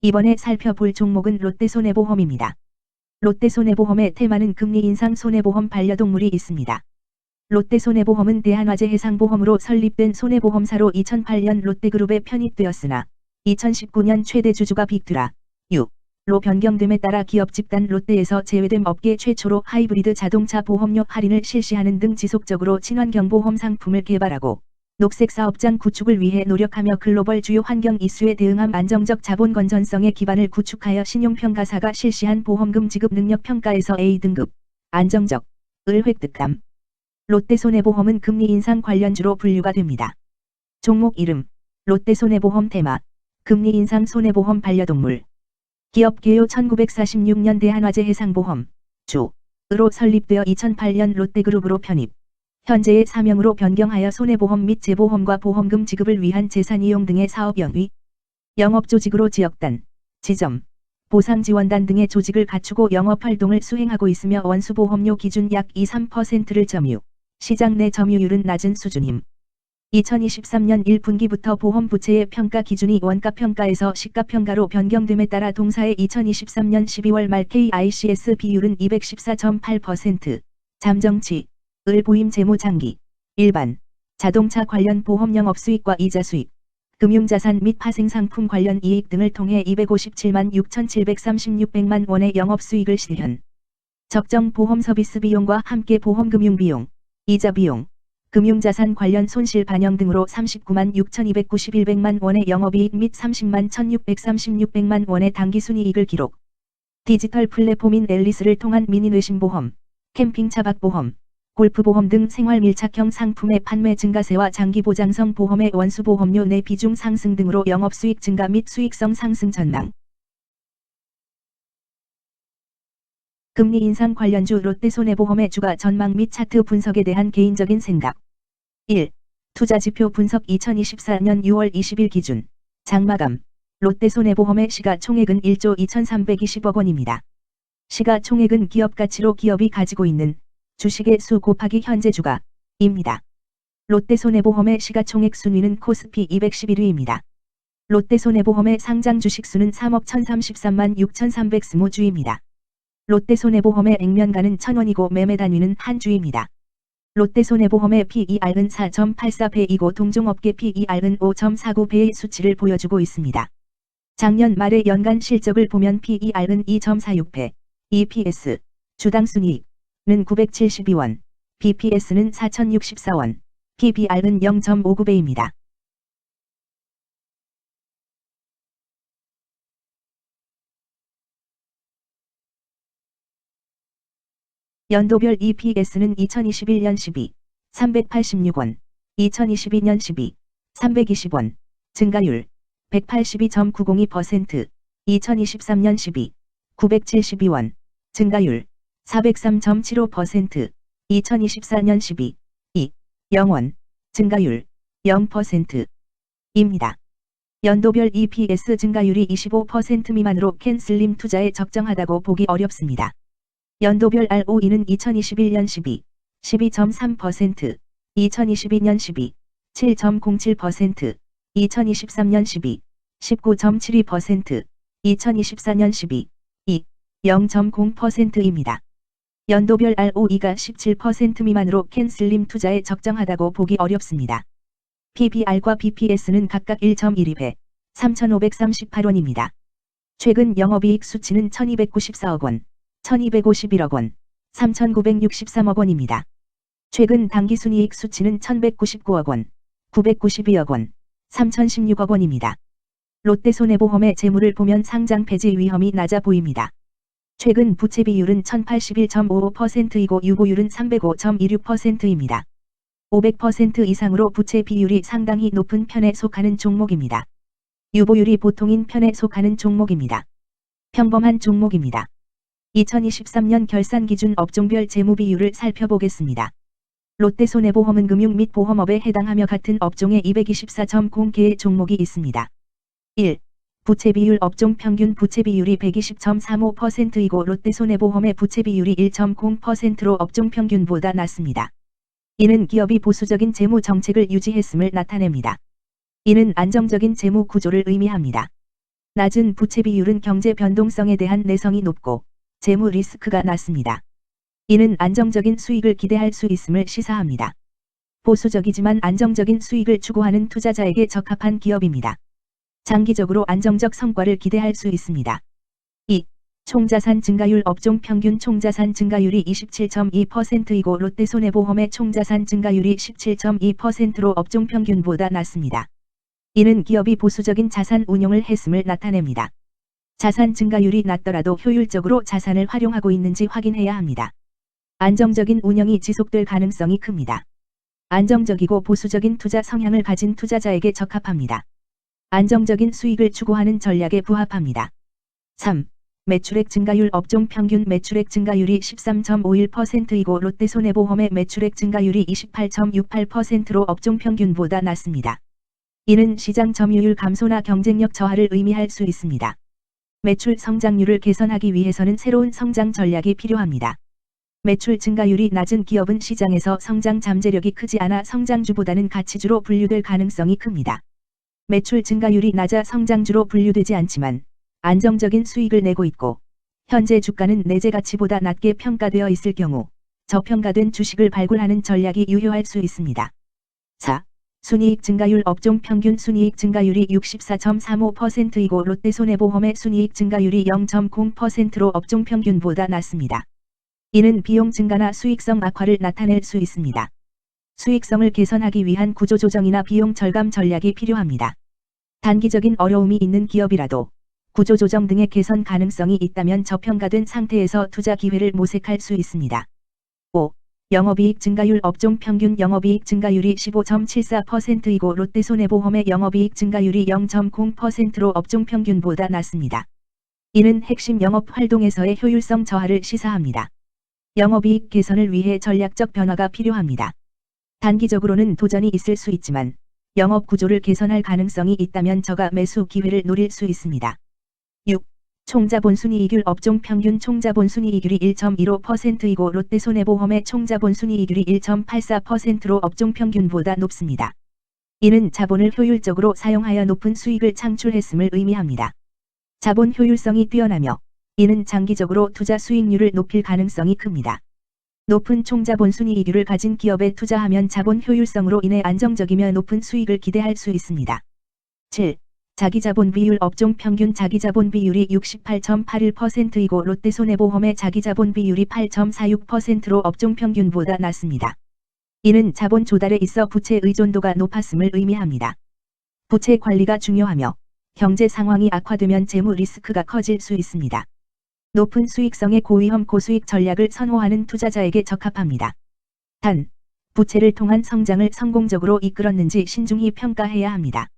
이번에 살펴볼 종목은 롯데손해보험입니다. 롯데손해보험의 테마는 금리 인상 손해보험 반려동물이 있습니다. 롯데손해보험은 대한화재해상보험으로 설립된 손해보험사로 2008년 롯데그룹에 편입되었으나 2019년 최대 주주가 빅드라, 로 변경됨에 따라 기업 집단 롯데에서 제외됨 업계 최초로 하이브리드 자동차 보험료 할인을 실시하는 등 지속적으로 친환경보험 상품을 개발하고 녹색 사업장 구축을 위해 노력하며 글로벌 주요 환경 이슈에 대응함 안정적 자본 건전성의 기반을 구축하여 신용평가사가 실시한 보험금 지급 능력 평가에서 A등급, 안정적, 을 획득함. 롯데손해보험은 금리 인상 관련주로 분류가 됩니다. 종목 이름, 롯데손해보험 테마, 금리 인상 손해보험 반려동물. 기업 개요 1946년 대한화재해상보험, 으로 설립되어 2008년 롯데그룹으로 편입. 현재의 사명으로 변경하여 손해보험 및 재보험과 보험금 지급을 위한 재산이용 등의 사업 영위, 영업조직으로 지역단, 지점, 보상지원단 등의 조직을 갖추고 영업활동을 수행하고 있으며 원수보험료 기준 약 2~3%를 점유, 시장 내 점유율은 낮은 수준임. 2023년 1분기부터 보험 부채의 평가 기준이 원가평가에서 시가평가로 변경됨에 따라 동사의 2023년 12월 말 KICS 비율은 214.8%, 잠정치, 을 보임 재무장기, 일반, 자동차 관련 보험 영업수익과 이자 수익, 금융자산 및 파생상품 관련 이익 등을 통해 257만 6,736백만 원의 영업수익을 실현. 적정 보험 서비스 비용과 함께 보험금융 비용, 이자 비용, 금융자산 관련 손실 반영 등으로 39만 6,291백만 원의 영업이익 및 30만 1,636백만 원의 당기순이익을 기록. 디지털 플랫폼인 앨리스를 통한 미니뇌신보험, 캠핑 차박보험, 골프보험 등 생활 밀착형 상품의 판매 증가세와 장기보장성 보험의 원수보험료 내 비중 상승 등으로 영업수익 증가 및 수익성 상승 전망. 금리 인상 관련주 롯데손해보험의 주가 전망 및 차트 분석에 대한 개인적인 생각. 1. 투자지표 분석 2024년 6월 20일 기준 장마감 롯데손해보험의 시가총액은 1조 2,320억 원입니다. 시가총액은 기업가치로 기업이 가지고 있는 주식의 수 곱하기 현재 주가입니다. 롯데손해보험의 시가총액 순위는 코스피 211위입니다. 롯데손해보험의 상장 주식수는 3억 1,033만 6,320주입니다. 롯데손해보험의 액면가는 1,000원이고 매매 단위는 한 주입니다. 롯데손해보험의 PER은 4.84배이고 동종업계 PER은 5.49배의 수치를 보여주고 있습니다. 작년 말의 연간 실적을 보면 PER은 2.46배, EPS, 주당 순이익 는 972원, BPS는 4,064원, PBR은 0.59배입니다. 연도별 EPS는 2021년 12, 386원, 2022년 12, 320원, 증가율 182.902%, 2023년 12, 972원, 증가율 403.75%, 2024년 12, 0원, 증가율 0%입니다. 연도별 EPS 증가율이 25% 미만으로 캔슬림 투자에 적정하다고 보기 어렵습니다. 연도별 ROE는 2021년 12, 12.3%, 2022년 12, 7.07%, 2023년 12, 19.72%, 2024년 12, 0.0%입니다. 연도별 ROE가 17% 미만으로 캔슬림 투자에 적정하다고 보기 어렵습니다. PBR과 BPS는 각각 1.12배, 3,538원입니다. 최근 영업이익 수치는 1,294억 원, 1,251억 원, 3,963억 원입니다. 최근 당기순이익 수치는 1,199억 원, 992억 원, 3,016억 원입니다. 롯데손해보험의 재물을 보면 상장 폐지 위험이 낮아 보입니다. 최근 부채 비율은 1,081.55%이고 유보율은 305.26%입니다. 500% 이상으로 부채 비율이 상당히 높은 편에 속하는 종목입니다. 유보율이 보통인 편에 속하는 종목입니다. 평범한 종목입니다. 2023년 결산 기준 업종별 재무 비율을 살펴보겠습니다. 롯데손해보험은 금융 및 보험업에 해당하며 같은 업종에 224.0개의 종목이 있습니다. 1. 부채 비율 업종 평균 부채 비율이 120.35%이고 롯데손해보험의 부채 비율이 1.0%로 업종 평균보다 낮습니다. 이는 기업이 보수적인 재무 정책을 유지했음을 나타냅니다. 이는 안정적인 재무 구조를 의미합니다. 낮은 부채 비율은 경제 변동성에 대한 내성이 높고 재무 리스크가 낮습니다. 이는 안정적인 수익을 기대할 수 있음을 시사합니다. 보수적이지만 안정적인 수익을 추구하는 투자자에게 적합한 기업입니다. 장기적으로 안정적 성과를 기대할 수 있습니다. 2. 총자산 증가율 업종 평균 총자산 증가율이 27.2%이고 롯데손해보험의 총자산 증가율이 17.2%로 업종 평균보다 낮습니다. 이는 기업이 보수적인 자산 운용을 했음을 나타냅니다. 자산 증가율이 낮더라도 효율적으로 자산을 활용하고 있는지 확인해야 합니다. 안정적인 운영이 지속될 가능성이 큽니다. 안정적이고 보수적인 투자 성향을 가진 투자자에게 적합합니다. 안정적인 수익을 추구하는 전략에 부합합니다. 3. 매출액 증가율 업종 평균 매출액 증가율이 13.51%이고 롯데손해보험의 매출액 증가율이 28.68%로 업종 평균보다 낮습니다. 이는 시장 점유율 감소나 경쟁력 저하를 의미할 수 있습니다. 매출 성장률을 개선하기 위해서는 새로운 성장 전략이 필요합니다. 매출 증가율이 낮은 기업은 시장에서 성장 잠재력이 크지 않아 성장주보다는 가치주로 분류될 가능성이 큽니다. 매출 증가율이 낮아 성장주로 분류되지 않지만 안정적인 수익을 내고 있고 현재 주가는 내재 가치보다 낮게 평가되어 있을 경우 저평가된 주식을 발굴하는 전략이 유효할 수 있습니다. 4. 순이익 증가율 업종 평균 순이익 증가율이 64.35%이고 롯데손해보험의 순이익 증가율이 0.0%로 업종 평균보다 낮습니다. 이는 비용 증가나 수익성 악화를 나타낼 수 있습니다. 수익성을 개선하기 위한 구조조정이나 비용 절감 전략이 필요합니다. 단기적인 어려움이 있는 기업이라도 구조조정 등의 개선 가능성이 있다면 저평가된 상태에서 투자 기회를 모색할 수 있습니다. 5. 영업이익 증가율 업종 평균 영업이익 증가율이 15.74%이고 롯데손해보험의 영업이익 증가율이 0.0%로 업종 평균보다 낮습니다. 이는 핵심 영업 활동에서의 효율성 저하를 시사합니다. 영업이익 개선을 위해 전략적 변화가 필요합니다. 단기적으로는 도전이 있을 수 있지만 영업 구조를 개선할 가능성이 있다면 저가 매수 기회를 노릴 수 있습니다. 6. 총자본순이익률 업종 평균 총자본순이익률이 1.15%이고 롯데손해보험의 총자본순이익률이 1.84%로 업종 평균보다 높습니다. 이는 자본을 효율적으로 사용하여 높은 수익을 창출했음을 의미합니다. 자본 효율성이 뛰어나며 이는 장기적으로 투자 수익률을 높일 가능성이 큽니다. 높은 총자본순이익률을 가진 기업에 투자하면 자본 효율성으로 인해 안정적이며 높은 수익을 기대할 수 있습니다. 7. 자기자본 비율 업종 평균 자기자본 비율이 68.81%이고 롯데손해보험의 자기자본 비율이 8.46%로 업종 평균보다 낮습니다. 이는 자본 조달에 있어 부채 의존도가 높았음을 의미합니다. 부채 관리가 중요하며 경제 상황이 악화되면 재무 리스크가 커질 수 있습니다. 높은 수익성의 고위험 고수익 전략을 선호하는 투자자에게 적합합니다. 단, 부채를 통한 성장을 성공적으로 이끌었는지 신중히 평가해야 합니다.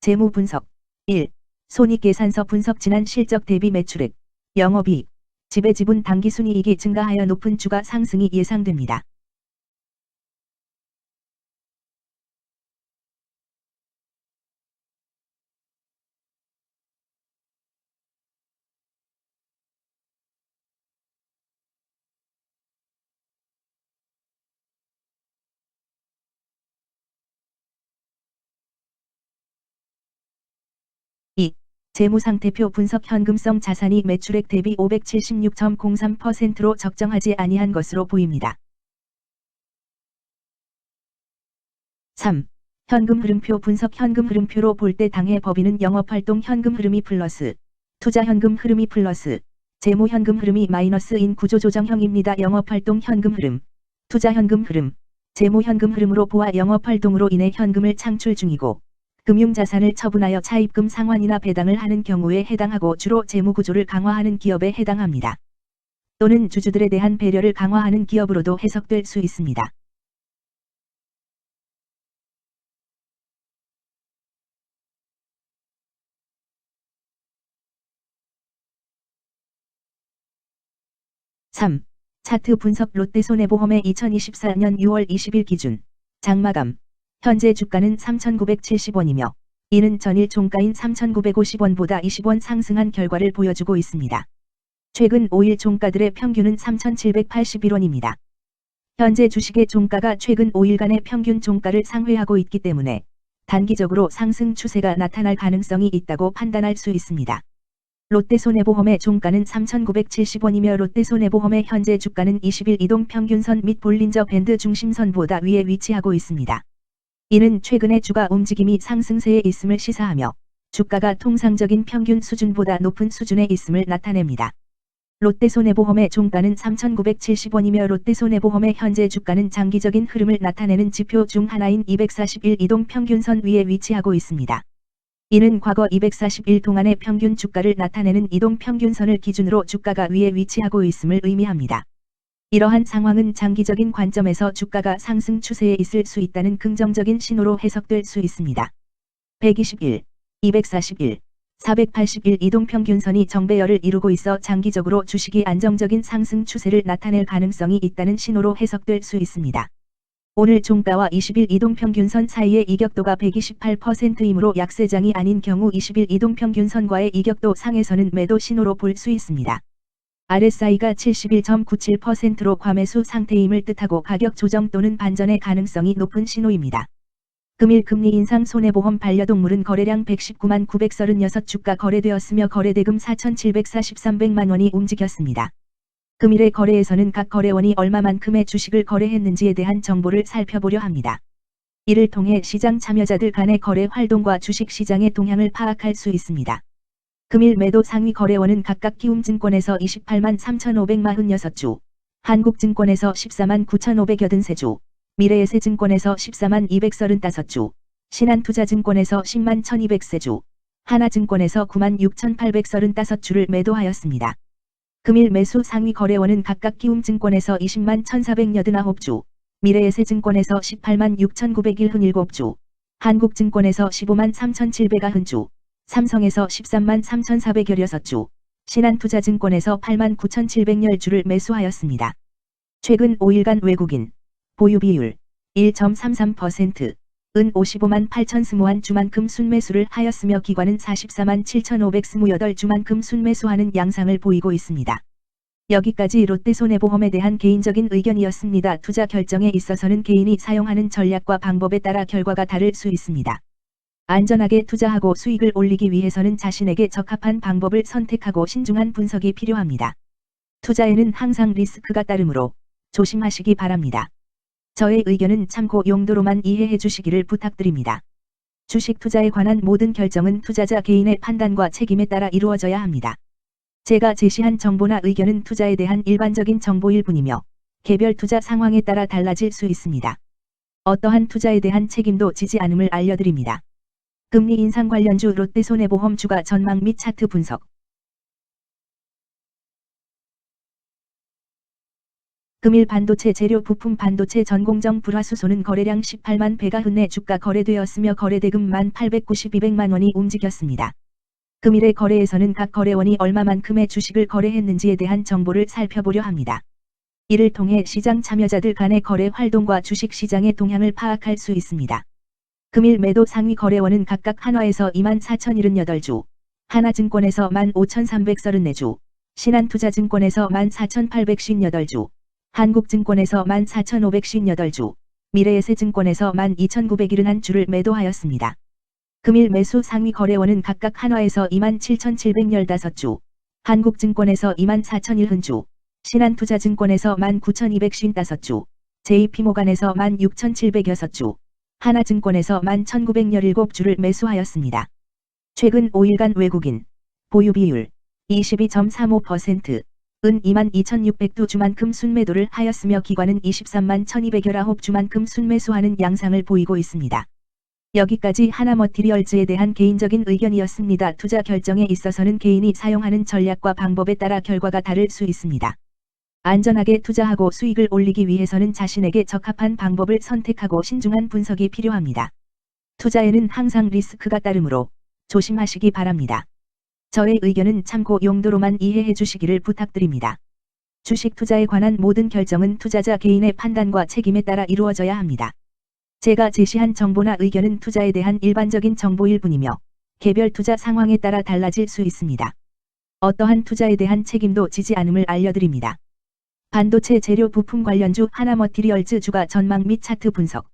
재무 분석 1. 손익계산서 분석 지난 실적 대비 매출액, 영업이익, 지배지분 당기순이익이 증가하여 높은 주가 상승이 예상됩니다. 재무상태표 분석 현금성 자산이 매출액 대비 576.03%로 적정하지 아니한 것으로 보입니다. 3. 현금 흐름표 분석 현금 흐름표로 볼 때 당해 법인은 영업활동 현금 흐름이 플러스, 투자 현금 흐름이 플러스, 재무 현금 흐름이 마이너스인 구조조정형입니다. 영업활동 현금 흐름, 투자 현금 흐름, 재무 현금 흐름으로 보아 영업활동으로 인해 현금을 창출 중이고 금융자산을 처분하여 차입금 상환이나 배당을 하는 경우에 해당하고 주로 재무구조를 강화하는 기업에 해당합니다. 또는 주주들에 대한 배려를 강화하는 기업으로도 해석될 수 있습니다. (3) 차트 분석 롯데손해보험의 2024년 6월 20일 기준 장마감 현재 주가는 3,970원이며 이는 전일 종가인 3,950원보다 20원 상승한 결과를 보여주고 있습니다. 최근 5일 종가들의 평균은 3,781원입니다. 현재 주식의 종가가 최근 5일간의 평균 종가를 상회하고 있기 때문에 단기적으로 상승 추세가 나타날 가능성이 있다고 판단할 수 있습니다. 롯데손해보험의 종가는 3,970원이며 롯데손해보험의 현재 주가는 20일 이동평균선 및 볼린저 밴드 중심선보다 위에 위치하고 있습니다. 이는 최근의 주가 움직임이 상승세에 있음을 시사하며 주가가 통상적인 평균 수준보다 높은 수준에 있음을 나타냅니다. 롯데손해보험의 종가는 3,970원이며 롯데손해보험의 현재 주가는 장기적인 흐름을 나타내는 지표 중 하나인 241 이동평균선 위에 위치하고 있습니다. 이는 과거 241 동안의 평균 주가를 나타내는 이동평균선을 기준으로 주가가 위에 위치하고 있음을 의미합니다. 이러한 상황은 장기적인 관점에서 주가가 상승 추세에 있을 수 있다는 긍정적인 신호로 해석될 수 있습니다. 121, 241, 481 이동평균선이 정배열을 이루고 있어 장기적으로 주식이 안정적인 상승 추세를 나타낼 가능성이 있다는 신호로 해석될 수 있습니다. 오늘 종가와 20일 이동평균선 사이의 이격도가 128%이므로 약세장이 아닌 경우 20일 이동평균선과의 이격도 상에서는 매도 신호로 볼 수 있습니다. RSI가 71.97%로 과매수 상태임을 뜻하고 가격 조정 또는 반전의 가능성이 높은 신호입니다. 금일 금리 인상 손해보험 반려동물은 거래량 119만 936 주가 거래되었으며 거래대금 4,743백만 원이 움직였습니다. 금일의 거래에서는 각 거래원이 얼마만큼의 주식을 거래했는지에 대한 정보를 살펴보려 합니다. 이를 통해 시장 참여자들 간의 거래 활동과 주식 시장의 동향을 파악할 수 있습니다. 금일 매도 상위 거래원은 각각 키움증권에서 28만 3,546주, 한국증권에서 14만 9,583주, 미래에셋증권에서 14만 235주, 신한투자증권에서 10만 1,200세주, 하나증권에서 9만 6,835주를 매도하였습니다. 금일 매수 상위 거래원은 각각 키움증권에서 20만 1,489주, 미래에셋증권에서 18만 6,901주, 한국증권에서 15만 3,790주, 삼성에서 13만 3,416주, 신한투자증권에서 8만 9,710주를 매수하였습니다. 최근 5일간 외국인 보유 비율 1.33%, 은 55만 8,021주만큼 순매수를 하였으며 기관은 44만 7,528주만큼 순매수하는 양상을 보이고 있습니다. 여기까지 롯데손해보험에 대한 개인적인 의견이었습니다. 투자 결정에 있어서는 개인이 사용하는 전략과 방법에 따라 결과가 다를 수 있습니다. 안전하게 투자하고 수익을 올리기 위해서는 자신에게 적합한 방법을 선택하고 신중한 분석이 필요합니다. 투자에는 항상 리스크가 따르므로 조심하시기 바랍니다. 저의 의견은 참고 용도로만 이해해 주시기를 부탁드립니다. 주식 투자에 관한 모든 결정은 투자자 개인의 판단과 책임에 따라 이루어져야 합니다. 제가 제시한 정보나 의견은 투자에 대한 일반적인 정보일 뿐이며 개별 투자 상황에 따라 달라질 수 있습니다. 어떠한 투자에 대한 책임도 지지 않음을 알려드립니다. 금리 인상 관련주 롯데손해보험 주가 전망 및 차트 분석. 금일 반도체 재료 부품 반도체 전공정 불화수소는 거래량 18만 배가 흔내 주가 거래되었으며 거래대금 1,892백만 원이 움직였습니다. 금일의 거래에서는 각 거래원이 얼마만큼의 주식을 거래했는지에 대한 정보를 살펴보려 합니다. 이를 통해 시장 참여자들 간의 거래 활동과 주식 시장의 동향을 파악할 수 있습니다. 금일 매도 상위 거래원은 각각 한화에서 24,078주, 하나증권에서 15,334주, 신한투자증권에서 14,858주, 한국증권에서 14,558주, 미래에셋증권에서 12,971주를 매도하였습니다. 금일 매수 상위 거래원은 각각 한화에서 27,715주, 한국증권에서 24,001주, 신한투자증권에서 19,255주, JP모간에서 16,706주, 하나증권에서 11,917주를 매수하였습니다. 최근 5일간 외국인 보유 비율 22.35%, 은 22,600주만큼 순매도를 하였으며 기관은 23만 1,219주만큼 순매수하는 양상을 보이고 있습니다. 여기까지 하나머티리얼즈에 대한 개인적인 의견이었습니다. 투자 결정에 있어서는 개인이 사용하는 전략과 방법에 따라 결과가 다를 수 있습니다. 안전하게 투자하고 수익을 올리기 위해서는 자신에게 적합한 방법을 선택하고 신중한 분석이 필요합니다. 투자에는 항상 리스크가 따르므로 조심하시기 바랍니다. 저의 의견은 참고 용도로만 이해해 주시기를 부탁드립니다. 주식 투자에 관한 모든 결정은 투자자 개인의 판단과 책임에 따라 이루어져야 합니다. 제가 제시한 정보나 의견은 투자에 대한 일반적인 정보일 뿐이며 개별 투자 상황에 따라 달라질 수 있습니다. 어떠한 투자에 대한 책임도 지지 않음을 알려드립니다. 반도체 재료 부품 관련주 하나머티리얼즈 주가 전망 및 차트 분석